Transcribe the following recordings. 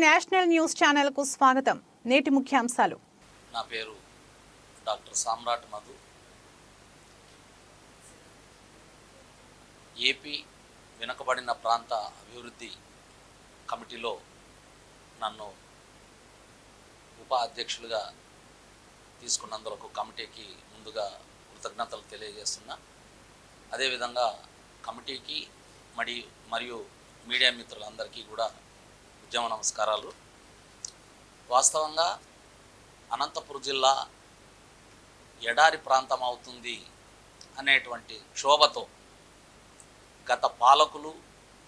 National news channel కు స్వాగతం. నేటి ముఖ్యాంశాలు. నా పేరు డాక్టర్ సామ్రాట్ మధు. ఏపీ వెనుకబడిన ప్రాంత అభివృద్ధి కమిటీలో నన్ను ఉప అధ్యక్షులుగా తీసుకున్నందుకు కమిటీకి ముందుగా కృతజ్ఞతలు తెలియజేస్తున్నా. అదేవిధంగా కమిటీకి మరియు మీడియా మిత్రులందరికీ కూడా ఉద్యమ నమస్కారాలు. వాస్తవంగా అనంతపురం జిల్లా ఎడారి ప్రాంతం అవుతుంది అనేటువంటి క్షోభతో గత పాలకులు,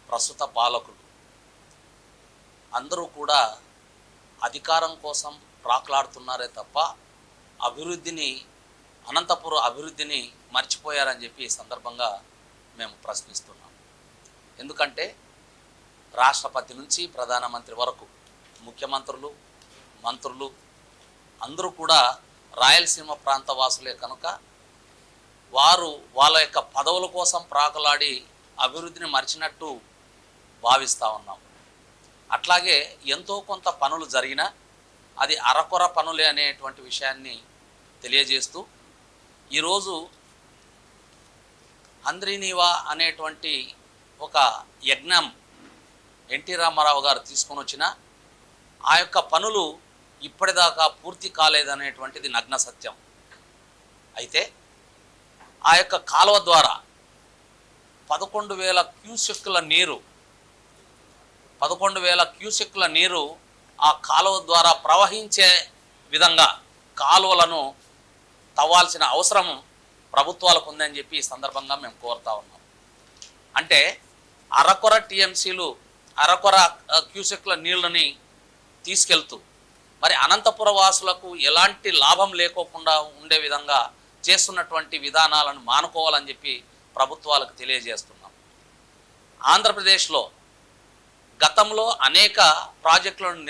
ప్రస్తుత పాలకులు అందరూ కూడా అధికారం కోసం ప్రాకులాడుతున్నారే తప్ప అనంతపురం అభివృద్ధిని మర్చిపోయారని చెప్పి ఈ సందర్భంగా మేము ప్రశ్నిస్తున్నాం. ఎందుకంటే రాష్ట్రపతి నుంచి ప్రధానమంత్రి వరకు ముఖ్యమంత్రులు, మంత్రులు అందరూ కూడా రాయలసీమ ప్రాంత వాసులే కనుక వారు వాళ్ళ యొక్క పదవుల కోసం ప్రాకులాడి అభివృద్ధిని మర్చినట్టు భావిస్తూ ఉన్నాం. అట్లాగే ఎంతో కొంత పనులు జరిగినా అది అరకొర పనులే అనేటువంటి విషయాన్ని తెలియజేస్తూ ఈరోజు అంద్రినీవా అనేటువంటి ఒక యజ్ఞం ఎన్టీ రామారావు గారు తీసుకొని వచ్చిన ఆ యొక్క పనులు ఇప్పటిదాకా పూర్తి కాలేదనేటువంటిది నగ్న సత్యం. అయితే ఆ యొక్క కాలువ ద్వారా 11,000 క్యూసెక్కుల నీరు ఆ కాలువ ద్వారా ప్రవహించే విధంగా కాలువలను తవ్వాల్సిన అవసరం ప్రభుత్వాలకు ఉందని చెప్పి ఈ సందర్భంగా మేము కోరుతా ఉన్నాం. అంటే అరకొర టీఎంసీలు, అరకొర క్యూసెక్ల నీళ్ళని తీసుకెళ్తూ మరి అనంతపుర వాసులకు ఎలాంటి లాభం లేకోకుండా ఉండే విధంగా చేస్తున్నటువంటి విధానాలను మానుకోవాలని చెప్పి ప్రభుత్వాలకు తెలియజేస్తున్నాం. ఆంధ్రప్రదేశ్లో గతంలో అనేక ప్రాజెక్టులను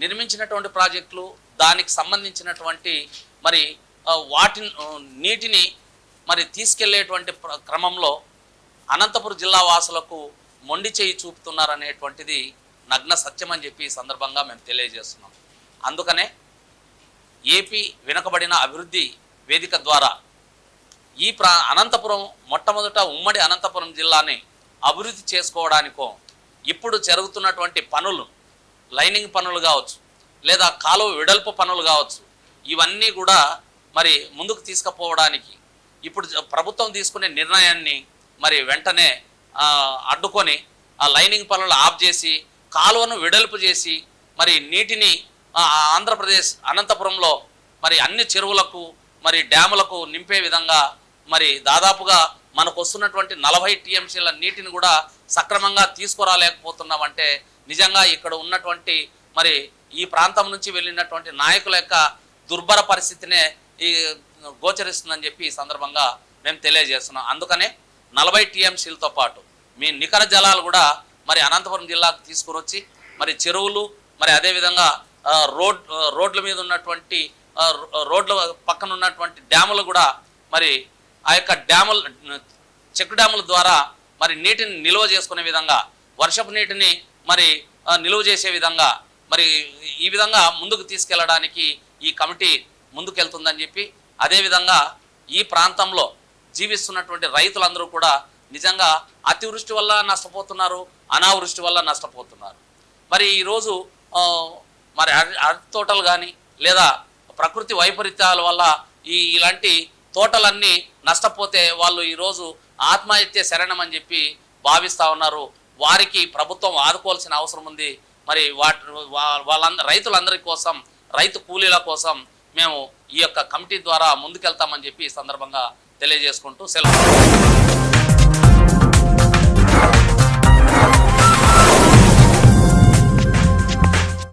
నిర్మించినటువంటి ప్రాజెక్టులు దానికి సంబంధించినటువంటి మరి నీటిని మరి తీసుకెళ్లేటువంటి క్రమంలో అనంతపురం జిల్లా వాసులకు మొండి చేయి చూపుతున్నారనేటువంటిది నగ్న సత్యం అని చెప్పి ఈ సందర్భంగా మేము తెలియజేస్తున్నాం. అందుకనే ఏపీ వెనుకబడిన అభివృద్ధి వేదిక ద్వారా అనంతపురం మొట్టమొదట ఉమ్మడి అనంతపురం జిల్లాని అభివృద్ధి చేసుకోవడానికో ఇప్పుడు జరుగుతున్నటువంటి పనులు, లైనింగ్ పనులు కావచ్చు లేదా కాలువ వెడల్పు పనులు కావచ్చు, ఇవన్నీ కూడా మరి ముందుకు తీసుకుపోవడానికి ఇప్పుడు ప్రభుత్వం తీసుకునే నిర్ణయాన్ని మరి వెంటనే అడ్డుకొని ఆ లైనింగ్ పనులు ఆఫ్ చేసి కాలువను వెడల్పు చేసి మరి నీటిని ఆంధ్రప్రదేశ్ అనంతపురంలో మరి అన్ని చెరువులకు మరి డ్యాములకు నింపే విధంగా మరి దాదాపుగా మనకు వస్తున్నటువంటి 40 టీఎంసీల నీటిని కూడా సక్రమంగా తీసుకురాలేకపోతున్నామంటే నిజంగా ఇక్కడ ఉన్నటువంటి మరి ఈ ప్రాంతం నుంచి వెళ్ళినటువంటి నాయకుల యొక్క దుర్భర పరిస్థితినే గోచరిస్తుందని చెప్పి ఈ సందర్భంగా మేము తెలియజేస్తున్నాం. అందుకనే 40 టీఎంసీలతో పాటు మీ నికర జలాలు కూడా మరి అనంతపురం జిల్లాకు తీసుకుని వచ్చి మరి చెరువులు మరి అదేవిధంగా రోడ్ల మీద ఉన్నటువంటి రోడ్ల పక్కన ఉన్నటువంటి డ్యాములు కూడా మరి ఆ యొక్క చెక్ డ్యాముల ద్వారా మరి నీటిని నిల్వ చేసుకునే విధంగా, వర్షపు నీటిని మరి నిల్వ చేసే విధంగా మరి ఈ విధంగా ముందుకు తీసుకెళ్లడానికి ఈ కమిటీ ముందుకెళ్తుందని చెప్పి, అదేవిధంగా ఈ ప్రాంతంలో జీవిస్తున్నటువంటి రైతులందరూ కూడా నిజంగా అతివృష్టి వల్ల నష్టపోతున్నారు, అనావృష్టి వల్ల నష్టపోతున్నారు. మరి ఈరోజు మరి అరటి తోటలు కానీ లేదా ప్రకృతి వైపరీత్యాల వల్ల ఇలాంటి తోటలన్నీ నష్టపోతే వాళ్ళు ఈరోజు ఆత్మహత్య శరణమని చెప్పి భావిస్తూ ఉన్నారు. వారికి ప్రభుత్వం ఆదుకోవాల్సిన అవసరం ఉంది. మరి రైతులందరి కోసం, రైతు కూలీల కోసం మేము ఈ యొక్క కమిటీ ద్వారా ముందుకెళ్తామని చెప్పి ఈ సందర్భంగా తెలియజేసుకుంటూ సెలవు.